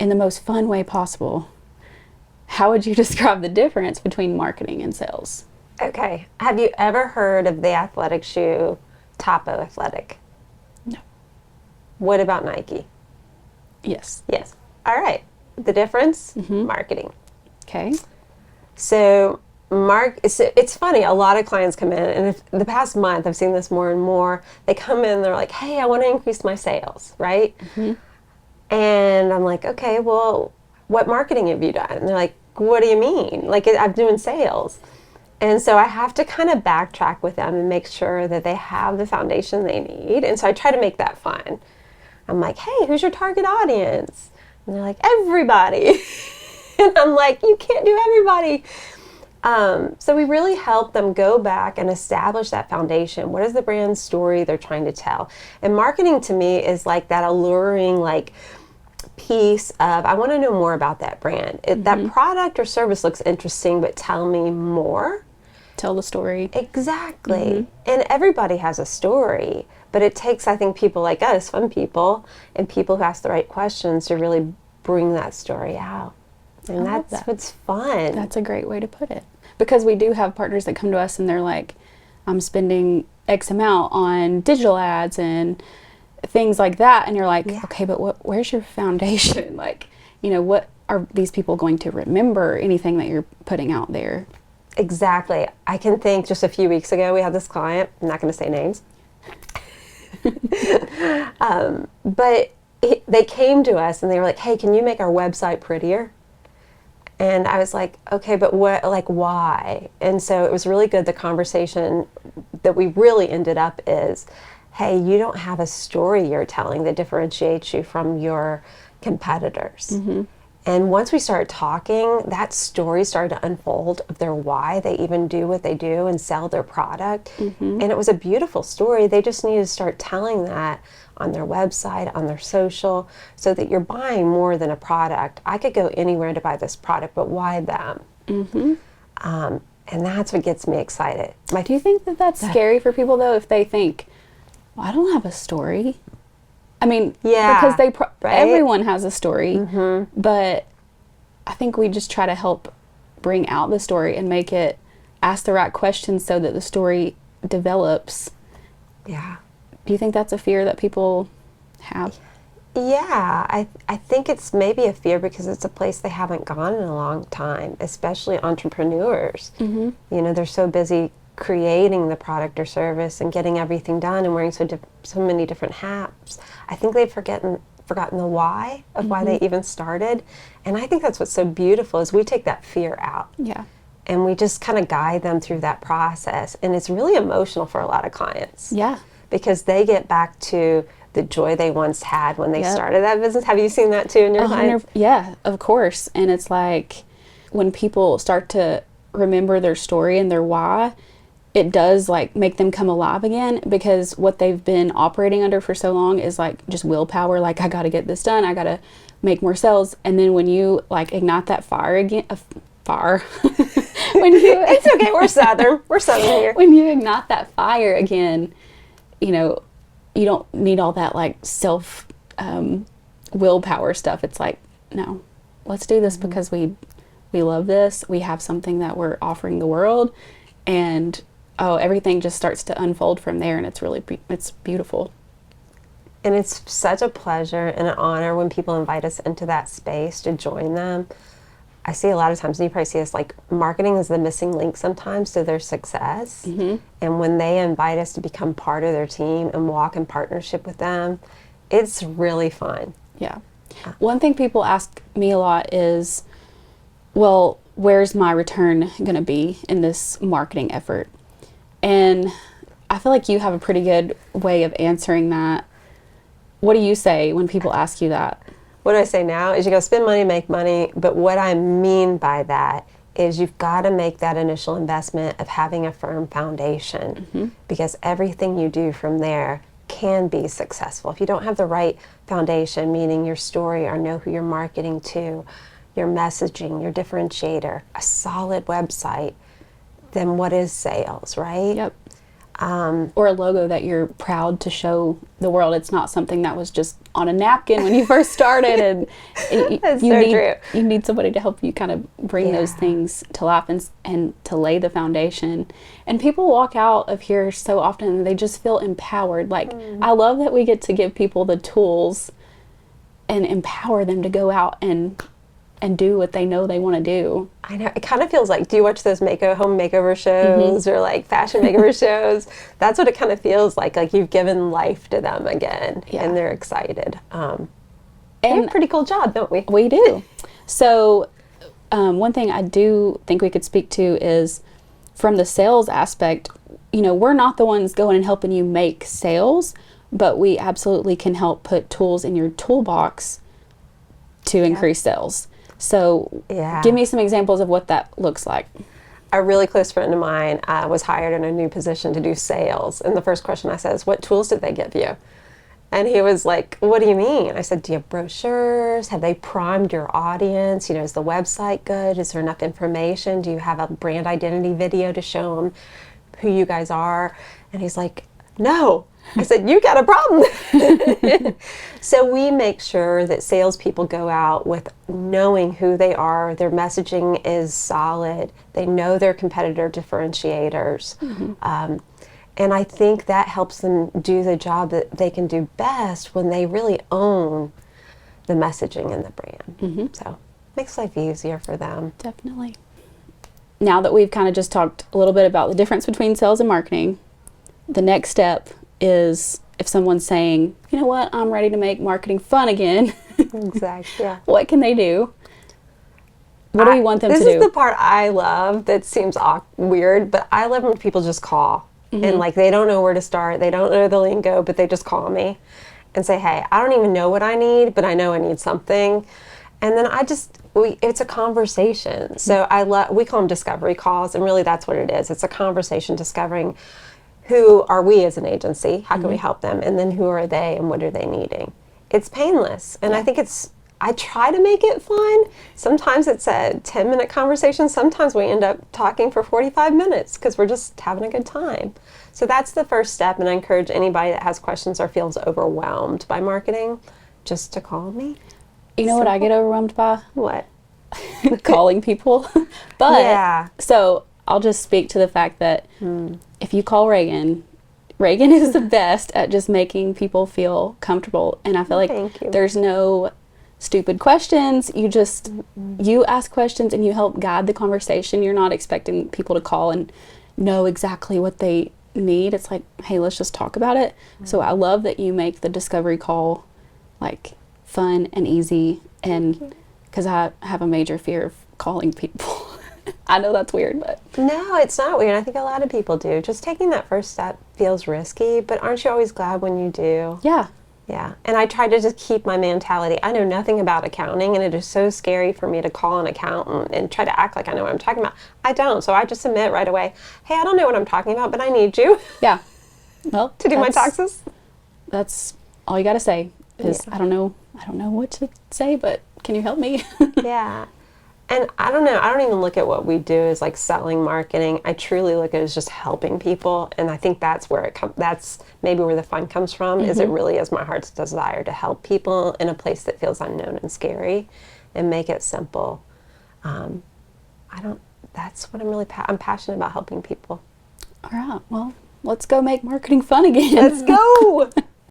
in the most fun way possible, how would you describe the difference between marketing and sales? Okay. Have you ever heard of the athletic shoe Topo Athletic? No. What about Nike? Yes. Yes. All right. The difference? Marketing. Okay. So it's funny, a lot of clients come in, and if the past month I've seen this more and more. They come in and they're like, hey, I want to increase my sales, right? And I'm like, okay, well, what marketing have you done? And they're like, what do you mean? Like, I'm doing sales. And so I have to kind of backtrack with them and make sure that they have the foundation they need. And so I try to make that fun. I'm like, hey, who's your target audience? And they're like, everybody. And I'm like, you can't do everybody. So we really help them go back and establish that foundation. What is the brand story they're trying to tell? And marketing to me is like that alluring, like, piece of, I want to know more about that brand. That product or service looks interesting, but tell me more. Tell the story. Exactly. And everybody has a story, but it takes, I think, people like us, fun people, and people who ask the right questions to really bring that story out. And that's what's fun. That's a great way to put it. Because we do have partners that come to us and they're like, I'm spending X amount on digital ads and things like that. And you're like, okay, but where's your foundation? Like, you know, what are these people going to remember? Anything that you're putting out there? Exactly. I can think just a few weeks ago, we had this client, I'm not going to say names, but they came to us and they were like, hey, can you make our website prettier? And I was like, okay, but what, like, why? And so it was really good. The conversation that we really ended up is, hey, you don't have a story you're telling that differentiates you from your competitors. And once we started talking, that story started to unfold of their why they even do what they do and sell their product. And it was a beautiful story. They just needed to start telling that on their website, on their social, so that you're buying more than a product. I could go anywhere to buy this product, but why them? And that's what gets me excited. Do you think that that's scary for people, though, if they think, well, I don't have a story? I mean, because everyone has a story, but I think we just try to help bring out the story and make it, ask the right questions so that the story develops. Yeah. Do you think that's a fear that people have? Yeah, I think it's maybe a fear because it's a place they haven't gone in a long time, especially entrepreneurs. You know, they're so busy creating the product or service and getting everything done and wearing so many different hats. I think they've forgotten the why of why they even started. And I think that's what's so beautiful is we take that fear out. Yeah. And we just kind of guide them through that process. And it's really emotional for a lot of clients. Yeah. Because they get back to the joy they once had when they started that business. Have you seen that too in your clients? Yeah, of course. And it's like when people start to remember their story and their why, it does like make them come alive again, because what they've been operating under for so long is like just willpower. Like, I got to get this done. I got to make more sales. And then when you like ignite that fire again, when you, it's okay. We're Southern here. When you ignite that fire again, you know, you don't need all that like self willpower stuff. It's like, no, let's do this because we love this. We have something that we're offering the world, and everything just starts to unfold from there, and it's really it's beautiful. And it's such a pleasure and an honor when people invite us into that space to join them. I see a lot of times, and you probably see this, like marketing is the missing link sometimes to their success. And when they invite us to become part of their team and walk in partnership with them, it's really fun. Yeah. One thing people ask me a lot is, well, where's my return going to be in this marketing effort? And I feel like you have a pretty good way of answering that. What do you say when people ask you that? What I say now is you go spend money, make money. But what I mean by that is you've got to make that initial investment of having a firm foundation, because everything you do from there can be successful. If you don't have the right foundation, meaning your story or know who you're marketing to, your messaging, your differentiator, a solid website, then what is sales, right? Yep. Or a logo that you're proud to show the world. It's not something that was just on a napkin when you first started, and That's you so need true. you need somebody to help you kind of bring those Yeah. things to life and to lay the foundation. And people walk out of here so often and they just feel empowered. Like I love that we get to give people the tools and empower them to go out and do what they know they want to do. I know. It kind of feels like, do you watch those home makeover shows or like fashion makeover shows? That's what it kind of feels like. Like you've given life to them again, Yeah. and they're excited. We have a And pretty cool job, don't we? we do. So, one thing I do think we could speak to is from the sales aspect, we're not the ones going and helping you make sales, but we absolutely can help put tools in your toolbox to increase sales. So, Yeah. give me some examples of what that looks like. A really close friend of mine was hired in a new position to do sales. And the first question I said is, what tools did they give you? And he was like, what do you mean? I said, do you have brochures? Have they primed your audience? Is the website good? Is there enough information? Do you have a brand identity video to show them who you guys are? And he's like, no. I said, you got a problem. So we make sure that salespeople go out with knowing who they are, their messaging is solid, they know their competitor differentiators. And I think that helps them do the job that they can do best when they really own the messaging and the brand. So makes life easier for them. Definitely. Now that we've kind of just talked a little bit about the difference between sales and marketing, the next step is if someone's saying, you know what, I'm ready to make marketing fun again, Exactly. Yeah. what can they do? What do we want them to This do? is the part I love that seems weird, but I love when people just call and like they don't know where to start, they don't know the lingo, but they just call me and say, hey, I don't even know what I need, but I know I need something. And then it's a conversation. So we call them discovery calls, and really that's what it is. It's a conversation discovering who are we as an agency, how can we help them, and then who are they and what are they needing. It's painless, and I think I try to make it fun. Sometimes it's a 10-minute conversation. Sometimes we end up talking for 45 minutes because we're just having a good time. So that's the first step, and I encourage anybody that has questions or feels overwhelmed by marketing just to call me. You know what I get overwhelmed by? What? Calling people. But, Yeah. so I'll just speak to the fact that if you call Reagan is the best at just making people feel comfortable. And I feel like Thank you. there's no stupid questions. You ask questions and you help guide the conversation. You're not expecting people to call and know exactly what they need. It's like, hey, let's just talk about it. So I love that you make the discovery call like fun and easy, and because I have a major fear of calling people. I know that's weird, but No, it's not weird. I think a lot of people do. Just taking that first step feels risky, but aren't you always glad when you do? yeah. Yeah, and I try to just keep my mentality. I know nothing about accounting, and it is so scary for me to call an accountant and try to act like I know what I'm talking about. I don't, so I just admit right away, hey, I don't know what I'm talking about, but I need you Yeah. Well, to do my taxes. That's all you got to say is, Yeah. I don't know what to say, but can you help me? Yeah. And I don't know, I don't even look at what we do as like selling marketing. I truly look at it as just helping people. And I think that's where that's maybe where the fun comes from, is it really is my heart's desire to help people in a place that feels unknown and scary and make it simple. That's what I'm really, I'm passionate about, helping people. All right. Well, let's go make marketing fun again. Let's go.